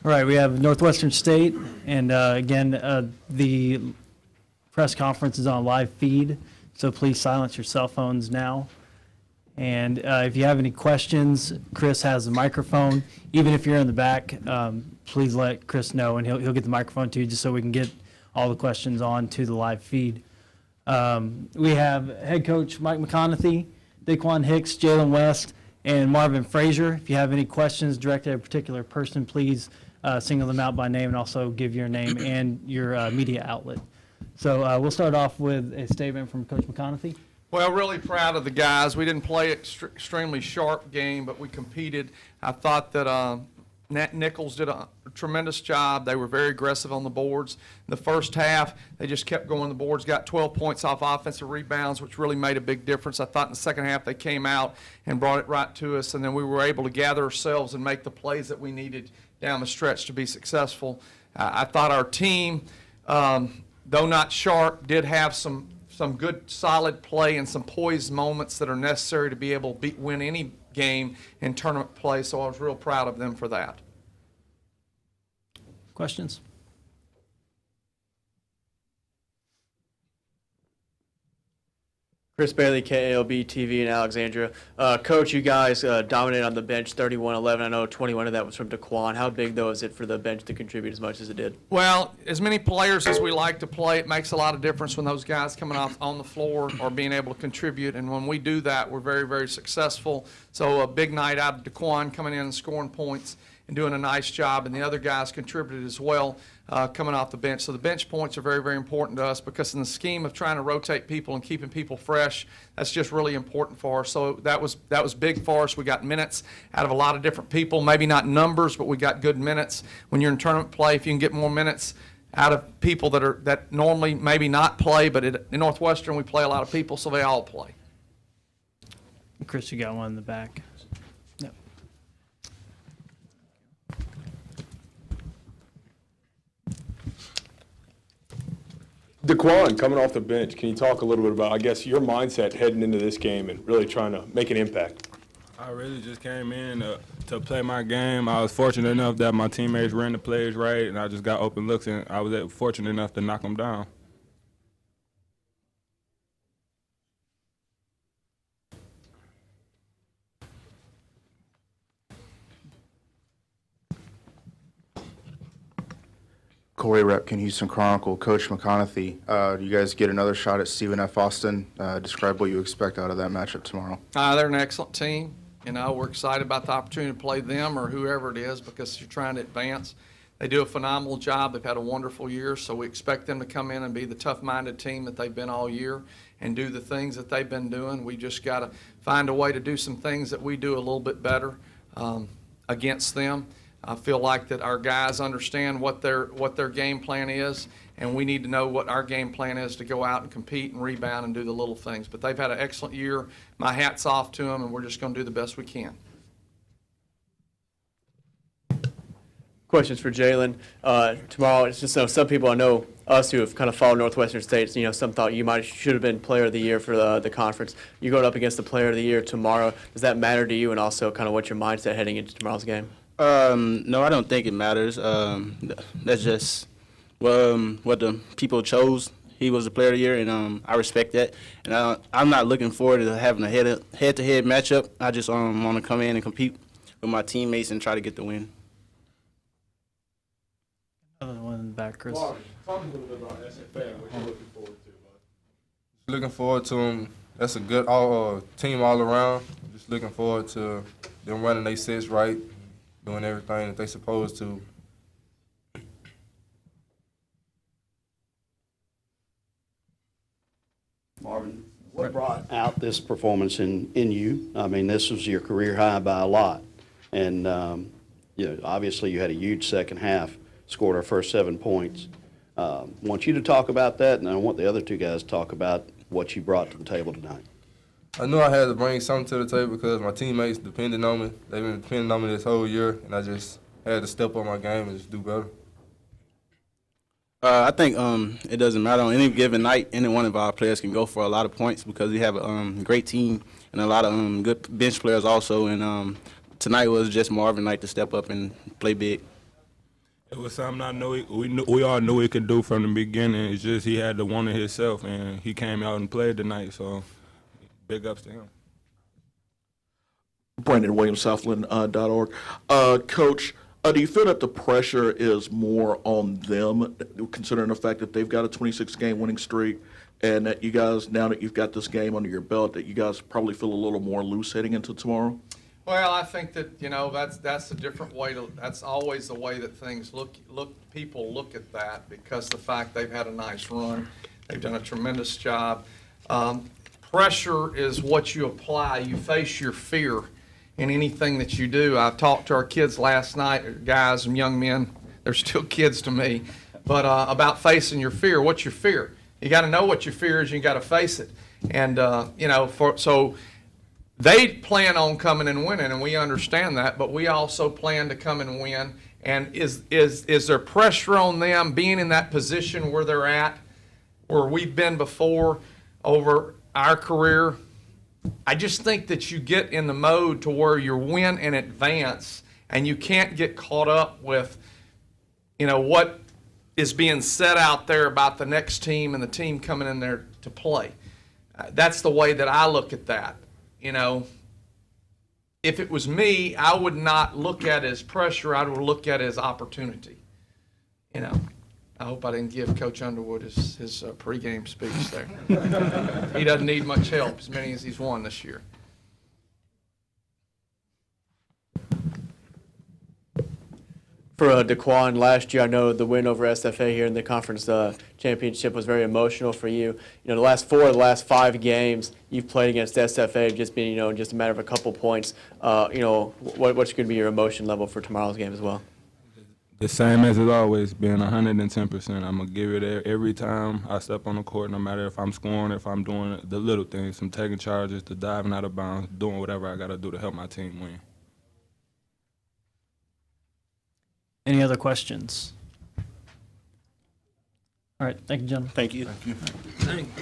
All right, we have Northwestern State, and again, the press conference is on live feed, so please silence your cell phones now. And if you have any questions, Chris has a microphone. Even if you're in the back, please let Chris know, and he'll get the microphone to you just so we can get all the questions on to the live feed. We have head coach Mike McConaughey, Daquan Hicks, Jalen West, and Marvin Frazier. If you have any questions directed at a particular person, please single them out by name and also give your name and your media outlet. So we'll start off with a statement from Coach McConaughey. Well, really proud of the guys. We didn't play an extremely sharp game, but we competed. I thought that Nicholls did a tremendous job. They were very aggressive on the boards. In the first half, they just kept going. The boards got 12 points off offensive rebounds, which really made a big difference. I thought in the second half they came out and brought it right to us, and then we were able to gather ourselves and make the plays that we needed down the stretch to be successful. I thought our team, though not sharp, did have some good, solid play and some poised moments that are necessary to be able to win any game in tournament play, so I was real proud of them for that. Questions? Chris Bailey, KALB TV in Alexandria. Coach, you guys dominated on the bench 31-11. I know 21 of that was from Daquan. How big, though, is it for the bench to contribute as much as it did? Well, as many players as we like to play, it makes a lot of difference when those guys coming off on the floor are being able to contribute. And when we do that, we're very, very successful. So a big night out of Daquan coming in and scoring points and doing a nice job. And the other guys contributed as well coming off the bench. So the bench points are very, very important to us because in the scheme of trying to rotate people and keeping people fresh, that's just really important for us. So that was big for us. We got minutes out of a lot of different people, maybe not numbers, but we got good minutes. When you're in tournament play, if you can get more minutes out of people that normally maybe not play, but in Northwestern we play a lot of people, so they all play. Chris, you got one in the back. Yep. Daquan, coming off the bench, can you talk a little bit about, I guess, your mindset heading into this game and really trying to make an impact? I really just came in to play my game. I was fortunate enough that my teammates ran the plays right, and I just got open looks, and I was fortunate enough to knock them down. Corey Repkin, Houston Chronicle. Coach McConaughey, you guys get another shot at Stephen F. Austin. Describe what you expect out of that matchup tomorrow. They're an excellent team. You know, we're excited about the opportunity to play them or whoever it is because you're trying to advance. They do a phenomenal job. They've had a wonderful year, so we expect them to come in and be the tough-minded team that they've been all year and do the things that they've been doing. We just got to find a way to do some things that we do a little bit better against them. I feel like that our guys understand what their game plan is, and we need to know what our game plan is to go out and compete and rebound and do the little things. But they've had an excellent year. My hat's off to them, and we're just going to do the best we can. Questions for Jalen. Tomorrow, it's just some people I know, us who have kind of followed Northwestern State, some thought you should have been Player of the Year for the conference. You're going up against the Player of the Year tomorrow. Does that matter to you, and also kind of what's your mindset heading into tomorrow's game? No, I don't think it matters. That's just what the people chose. He was the Player of the Year, and I respect that. And I'm not looking forward to having a head-to-head matchup. I just want to come in and compete with my teammates and try to get the win. Another one in the back, Chris. Talk a little bit about SFA, what you're looking forward to. Looking forward to them. That's a good team all around. Just looking forward to them running their sets right, doing everything that they're supposed to. Marvin, what brought out this performance in you? I mean, this was your career high by a lot. And, obviously you had a huge second half, scored our first 7 points. I want you to talk about that, and I want the other two guys to talk about what you brought to the table tonight. I knew I had to bring something to the table because my teammates depended on me. They've been depending on me this whole year, and I just had to step up my game and just do better. I think it doesn't matter. On any given night, any one of our players can go for a lot of points because we have a great team and a lot of good bench players also. And tonight was just Marvin night to step up and play big. It was something I know we all knew he could do from the beginning. It's just he had to want it himself, and he came out and played tonight. So, big ups to him. Brandon Williams, Southland.org. Coach, do you feel that the pressure is more on them, considering the fact that they've got a 26-game winning streak, and that you guys, now that you've got this game under your belt, that you guys probably feel a little more loose heading into tomorrow? Well, I think that, that's a different way that's always the way that things people look at that, because the fact they've had a nice run, they've done a tremendous job. Pressure is what you apply. You face your fear in anything that you do. I talked to our kids last night, guys and young men, they're still kids to me, but about facing your fear. What's your fear? You got to know what your fear is, you got to face it. And, so they plan on coming and winning, and we understand that, but we also plan to come and win. And is there pressure on them being in that position where they're at, where we've been before over our career? I just think that you get in the mode to where you win and advance, and you can't get caught up with, what is being said out there about the next team and the team coming in there to play. That's the way that I look at that. If it was me, I would not look at it as pressure. I would look at it as opportunity. I hope I didn't give Coach Underwood his pregame speech there. He doesn't need much help, as many as he's won this year. For DeQuan, last year, I know the win over SFA here in the conference championship was very emotional for you. The last 5 games you've played against SFA have just been, just a matter of a couple points. What's going to be your emotion level for tomorrow's game as well? The same as it's always been, 110%. I'm going to give it every time I step on the court, no matter if I'm scoring, if I'm doing the little things, from taking charges to diving out of bounds, doing whatever I got to do to help my team win. Any other questions? All right, thank you, gentlemen. Thank you. Thank you.